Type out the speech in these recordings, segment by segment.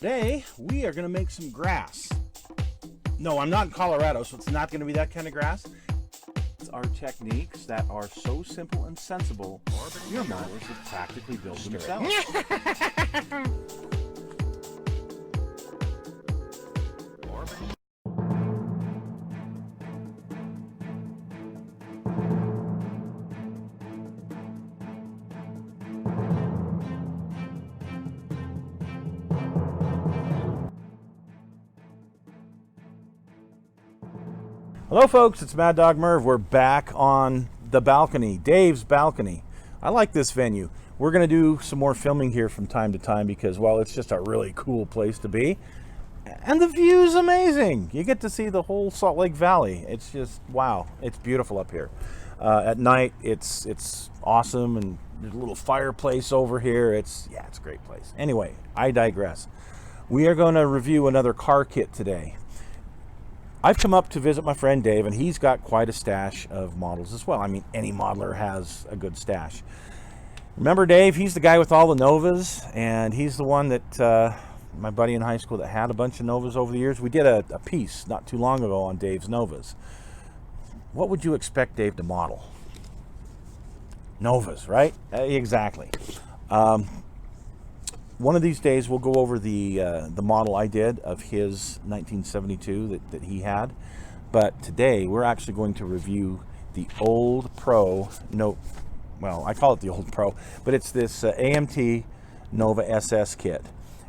Today, we are going to make some grass. No, I'm not in Colorado, so it's not going to be that kind of grass. It's our techniques that are so simple and sensible, your models will practically build themselves. Hello folks, it's Mad Dog Merv. We're back on the balcony, Dave's balcony. I like this venue. We're going to do some more filming here from time to time because, well, it's just a really cool place to be. And the view's amazing. You get to see the whole Salt Lake Valley. It's just, wow, it's beautiful up here. At night, it's awesome, and there's a little fireplace over here. It's a great place. Anyway, I digress. We are going to review another car kit today. I've come up to visit my friend Dave, and he's got quite a stash of models as well. I mean, any modeler has a good stash. Remember Dave? He's the guy with all the Novas, and he's the one that my buddy in high school that had a bunch of Novas over the years. We did a piece not too long ago on Dave's Novas. What would you expect Dave to model? Novas, right? Exactly. One of these days we'll go over the model I did of his 1972 that he had, but today we're actually going to review the Old Pro. No, well, I call it the Old Pro, but it's this AMT Nova SS kit,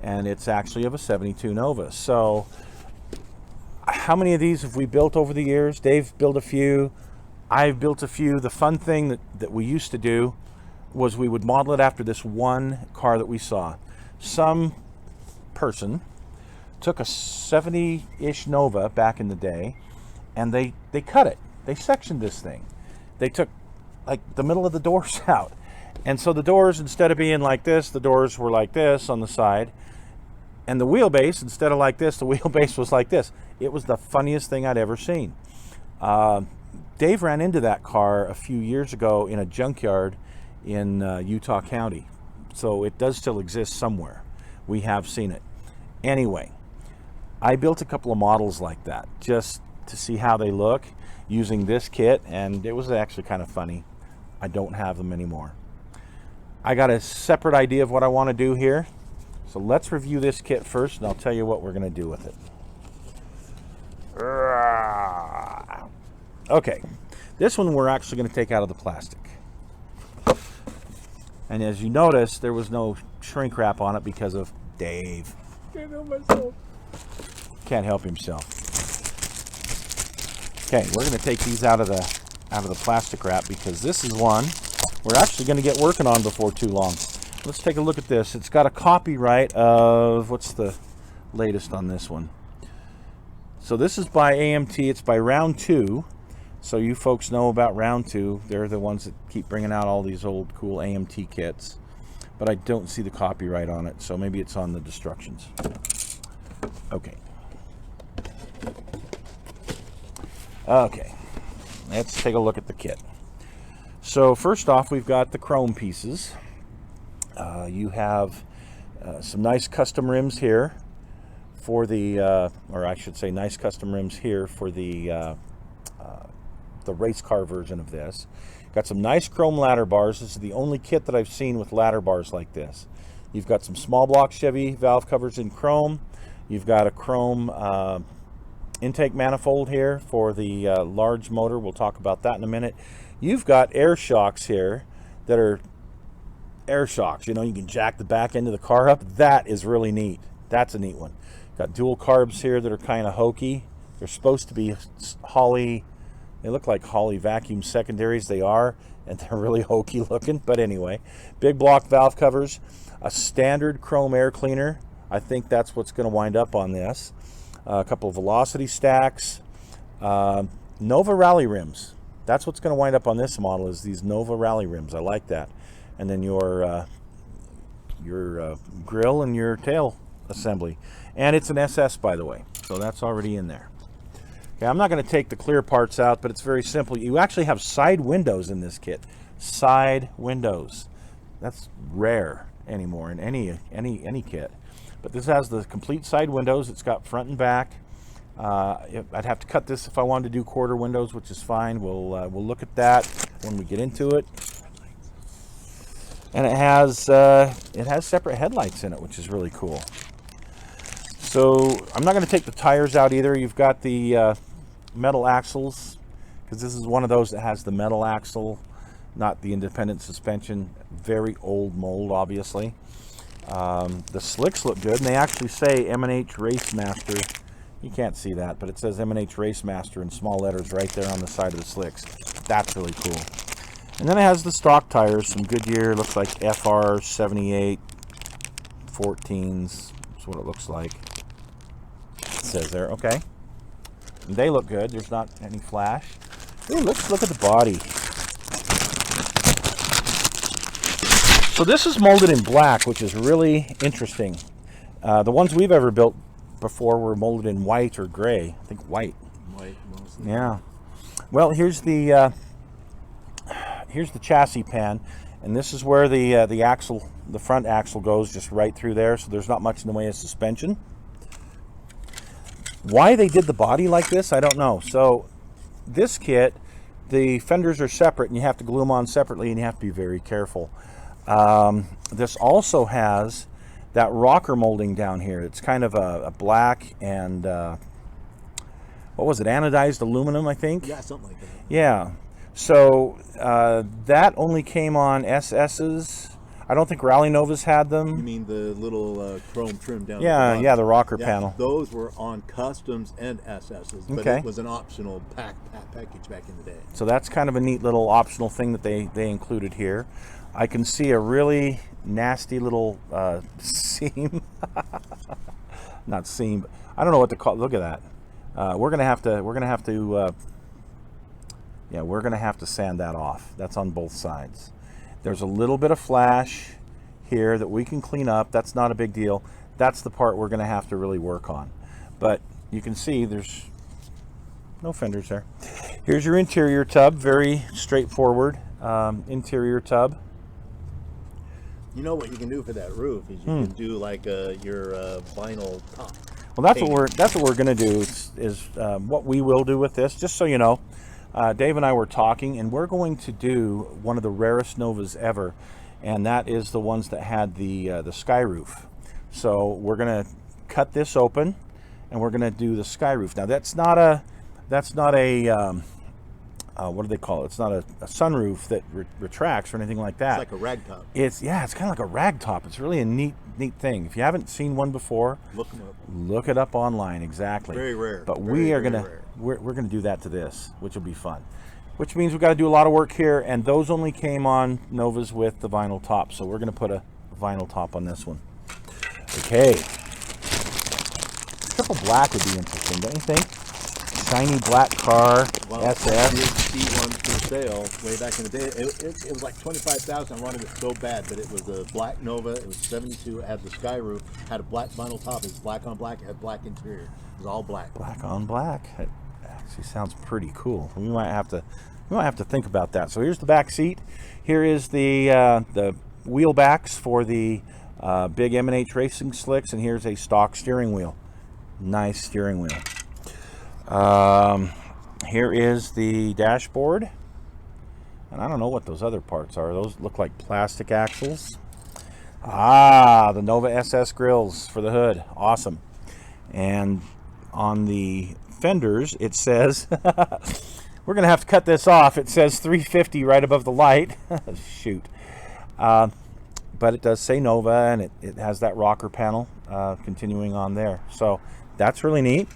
and it's actually of a 72 Nova. So how many of these have we built over the years? Dave built a few, I've built a few. The fun thing that we used to do was we would model it after this one car that we saw. Some person took a 70-ish Nova back in the day, and they cut it. They sectioned this thing. They took like the middle of the doors out, and so the doors, instead of being like this, the doors were like this on the side, and the wheelbase, instead of like this, the wheelbase was like this. It was the funniest thing I'd ever seen. Dave ran into that car a few years ago in a junkyard in Utah County. So it does still exist somewhere. We have seen it. Anyway, I built a couple of models like that just to see how they look using this kit, and it was actually kind of funny. I don't have them anymore. I got a separate idea of what I want to do here. So let's review this kit first, and I'll tell you what we're going to do with it. Okay, this one we're actually going to take out of the plastic. And as you notice, there was no shrink wrap on it because of Dave. Can't help myself. Can't help himself. Okay, we're going to take these out of the plastic wrap because this is one we're actually going to get working on before too long. Let's take a look at this. It's got a copyright of, what's the latest on this one? So this is by AMT. It's by Round 2. So you folks know about Round 2. They're the ones that keep bringing out all these old cool AMT kits. But I don't see the copyright on it, so maybe it's on the destructions. Okay. Okay. Let's take a look at the kit. So first off, we've got the chrome pieces. You have some nice custom rims here for the, or I should say nice custom rims here for the race car version of this. Got some nice chrome ladder bars. This is the only kit that I've seen with ladder bars like this. You've got some small block Chevy valve covers in chrome. You've got a chrome intake manifold here for the large motor. We'll talk about that in a minute. You've got air shocks here that are air shocks. You know, you can jack the back end of the car up. That is really neat. That's a neat one. Got dual carbs here that are kind of hokey. They're supposed to be Holley. They look like Holley vacuum secondaries. They are, and they're really hokey looking. But anyway, big block valve covers, a standard chrome air cleaner. I think that's what's going to wind up on this. A couple of velocity stacks, Nova Rally rims. That's what's going to wind up on this model, is these Nova Rally rims. I like that. And then your grill and your tail assembly. And it's an SS, by the way, so that's already in there. Okay, I'm not going to take the clear parts out, but it's very simple. You actually have side windows in this kit. Side windows. That's rare anymore in any kit. But this has the complete side windows. It's got front and back. I'd have to cut this if I wanted to do quarter windows, which is fine. We'll look at that when we get into it. And it has separate headlights in it, which is really cool. So I'm not going to take the tires out either. You've got the metal axles, because this is one of those that has the metal axle, not the independent suspension. Very old mold, obviously. The slicks look good, and they actually say M&H Race Master. You can't see that, but it says M&H Race Master in small letters right there on the side of the slicks. That's really cool. And then it has the stock tires, some Goodyear, looks like FR 78 14s. That's what it looks like. It says there, okay. And they look good. There's not any flash. Ooh, let's look at the body. So this is molded in black, which is really interesting. The ones we've ever built before were molded in white or gray. I think white. White mostly. Yeah. Well, here's the chassis pan, and this is where the axle, the front axle goes just right through there. So there's not much in the way of suspension. Why they did the body like this, I don't know. So this kit, the fenders are separate, and you have to glue them on separately, and you have to be very careful. This also has that rocker molding down here. It's kind of a black and what was it, anodized aluminum, I think? Yeah, something like that. Yeah. So that only came on SS's. I don't think Rally Novas had them. You mean the little chrome trim down Yeah, the yeah, the rocker panel. Those were on Customs and SS's, but Okay. it was an optional package back in the day. So that's kind of a neat little optional thing that they included here. I can see a really nasty little seam. Not seam, but I don't know what to call it. Look at that. We're gonna have to sand that off. That's on both sides. There's a little bit of flash here that we can clean up. That's not a big deal. That's the part we're gonna have to really work on. But you can see there's no fenders there. Here's your interior tub. Very straightforward interior tub. You know what you can do for that roof is you can do like your vinyl top. Well, that's what we're going to do is what we will do with this. Just so you know, Dave and I were talking, and we're going to do one of the rarest Novas ever, and that is the ones that had the sky roof. So we're going to cut this open, and we're going to do the sky roof. Now that's not a what do they call it? It's not a sunroof that retracts or anything like that. It's like a rag top. It's kind of like a rag top. It's really a neat thing. If you haven't seen one before, Look them up. look it up online. Exactly. Very rare. But Very we're gonna do that to this, which will be fun. Which means we've got to do a lot of work here, and those only came on Novas with the vinyl top. So we're gonna put a vinyl top on this one. Okay. Triple black would be interesting, don't you think? Shiny black car, Well, SS. I did see one for sale way back in the day. It was like $25,000. I wanted it so bad, but it was a black Nova. It was 72. It had the sky roof. Had a black vinyl top. It was black on black. It had black interior. It was all black. Black on black. It actually sounds pretty cool. We might have to think about that. So here's the back seat. Here is the wheel backs for the big M&H racing slicks, and here's a stock steering wheel. Nice steering wheel. Here is the dashboard, and I don't know what those other parts are. Those look like plastic axles. The Nova SS grills for the hood. Awesome. And on the fenders it says we're gonna have to cut this off. It says 350 right above the light. Shoot. But it does say Nova, and it has that rocker panel continuing on there, so that's really neat.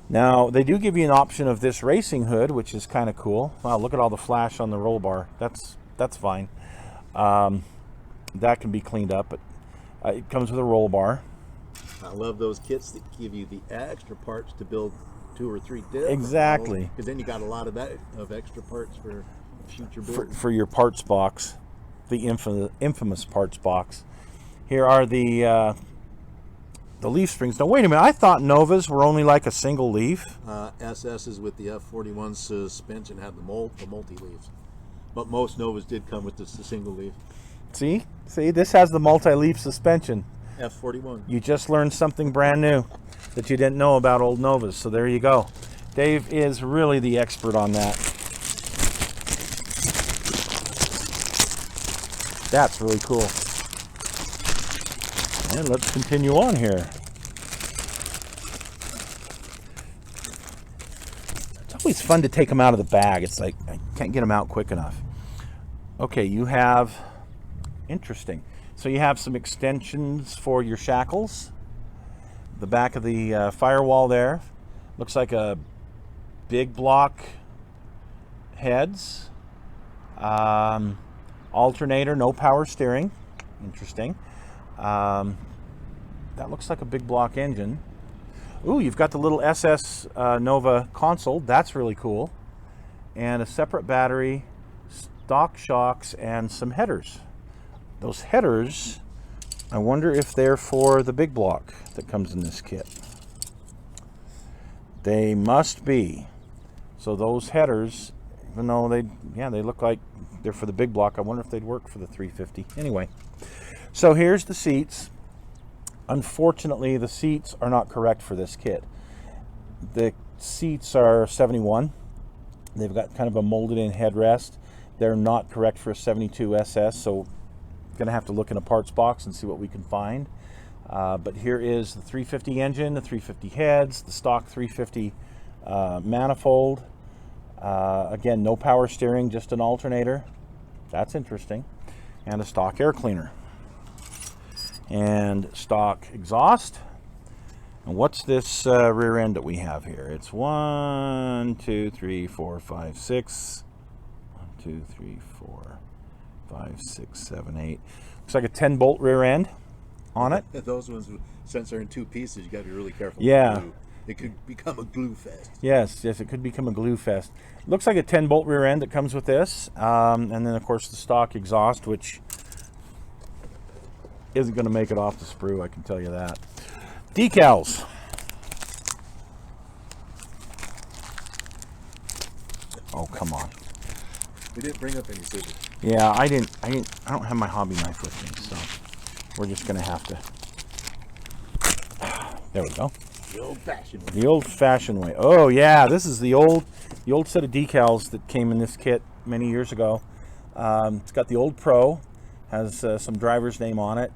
Now, they do give you an option of this racing hood, which is kind of cool. Wow, look at all the flash on the roll bar. That's fine. That can be cleaned up, but it comes with a roll bar. I love those kits that give you the extra parts to build 2 or 3 different. Exactly. Because then you got a lot of extra parts for future builds. For your parts box, the infamous parts box. Here are the leaf springs. Now, wait a minute. I thought Novas were only like a single leaf. SS's with the F41 suspension had the multi-leaves. But most Novas did come with the single leaf. See, this has the multi-leaf suspension. F41. You just learned something brand new that you didn't know about old Novas. So there you go. Dave is really the expert on that. That's really cool. And let's continue on here. It's always fun to take them out of the bag. It's like I can't get them out quick enough. Okay, you have, interesting. So you have some extensions for your shackles. The back of the firewall there looks like a big block heads. Alternator, no power steering. Interesting. That looks like a big block engine. Ooh, you've got the little SS Nova console. That's really cool. And a separate battery, stock shocks, and some headers. Those headers, I wonder if they're for the big block that comes in this kit. They must be. So those headers, even though they look like they're for the big block, I wonder if they'd work for the 350. Anyway, so here's the seats. Unfortunately, the seats are not correct for this kit. The seats are 71. They've got kind of a molded in headrest. They're not correct for a 72 SS, so going to have to look in a parts box and see what we can find. But here is the 350 engine, the 350 heads, the stock 350 manifold. Again, no power steering, just an alternator. That's interesting. And a stock air cleaner. And stock exhaust. And what's this rear end that we have here? It's 1, 2, 3, 4, 5, 6. 1, 2, 3, 4, 5, 6, 7, 8. Looks like a 10-bolt rear end on it. Those ones, since they're in two pieces, you got to be really careful. Yeah. It could become a glue fest. Yes, it could become a glue fest. Looks like a 10-bolt rear end that comes with this. And then, of course, the stock exhaust, which isn't going to make it off the sprue, I can tell you that. Decals. Oh, come on. We didn't bring up any scissors. Yeah, I don't have my hobby knife with me, so we're just going to have to. There we go. The old-fashioned way. The old-fashioned way. Oh yeah, this is the old set of decals that came in this kit many years ago. It's got the old Pro, has some driver's name on it,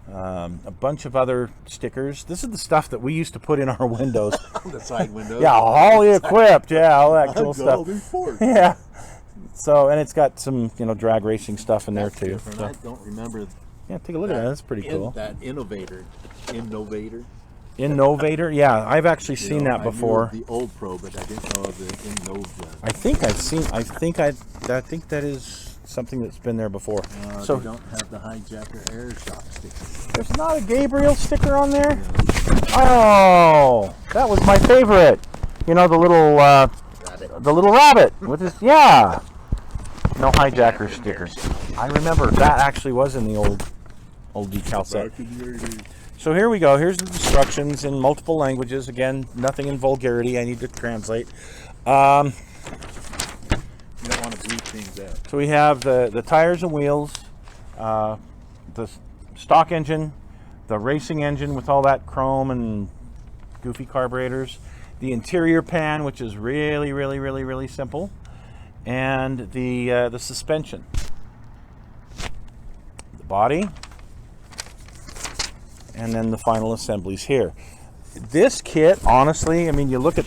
a bunch of other stickers. This is the stuff that we used to put in our windows. On the side windows. Yeah, all equipped. Yeah, all that cool stuff. Yeah. So, and it's got some, drag racing stuff in there too. So. I don't remember. Yeah, take a look at that. That's pretty cool. That Innovator. Innovator. Yeah, I've actually seen that before. I knew the old Pro, but I didn't know the Innova. I think that is something that's been there before. So they don't have the hijacker air shock sticker. There's not a Gabriel sticker on there. Oh, that was my favorite. The little rabbit with his no hijacker sticker. I remember that actually was in the old decal set. So here we go. Here's the instructions in multiple languages. Again, nothing in vulgarity. I need to translate. You don't want to bleep things out. So we have the tires and wheels, the stock engine, the racing engine with all that chrome and goofy carburetors, the interior pan, which is really, really, really, really simple, and the suspension, the body, and then the final assemblies here. This kit, honestly, I mean, you look at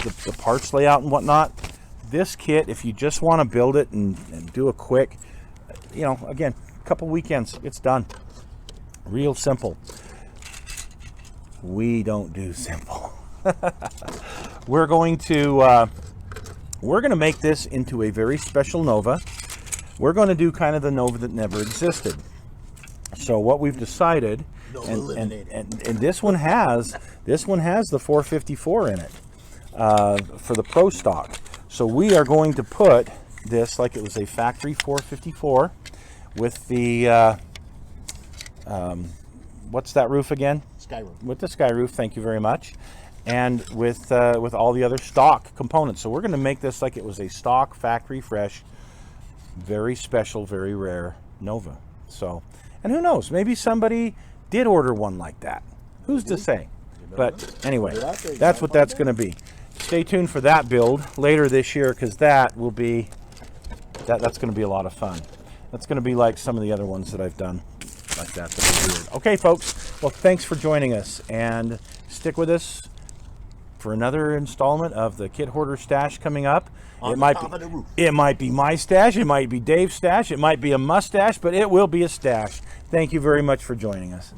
the parts layout and whatnot. This kit, if you just want to build it and do a quick, again, a couple weekends, it's done. Real simple. We don't do simple. We're going to make this into a very special Nova. We're going to do kind of the Nova that never existed. So what we've decided, and this one has the 454 in it for the Pro stock. So we are going to put this like it was a factory 454 with the what's that roof again? Sky roof. With the sky roof, thank you very much. And with all the other stock components. So we're going to make this like it was a stock factory fresh, very special, very rare Nova. So, and who knows, maybe somebody did order one like that. Who's to say? But anyway, Put it out there, you that's gotta what that's find going to be. Stay tuned for that build later this year, because that will be that's going to be a lot of fun. That's going to be like some of the other ones that I've done like that are weird. Okay, folks. Well, thanks for joining us, and stick with us for another installment of the Kit Hoarder Stash coming up. On It the might top be, of the roof. it might be my stash, it might be Dave's stash, it might be a mustache, but it will be a stash. Thank you very much for joining us.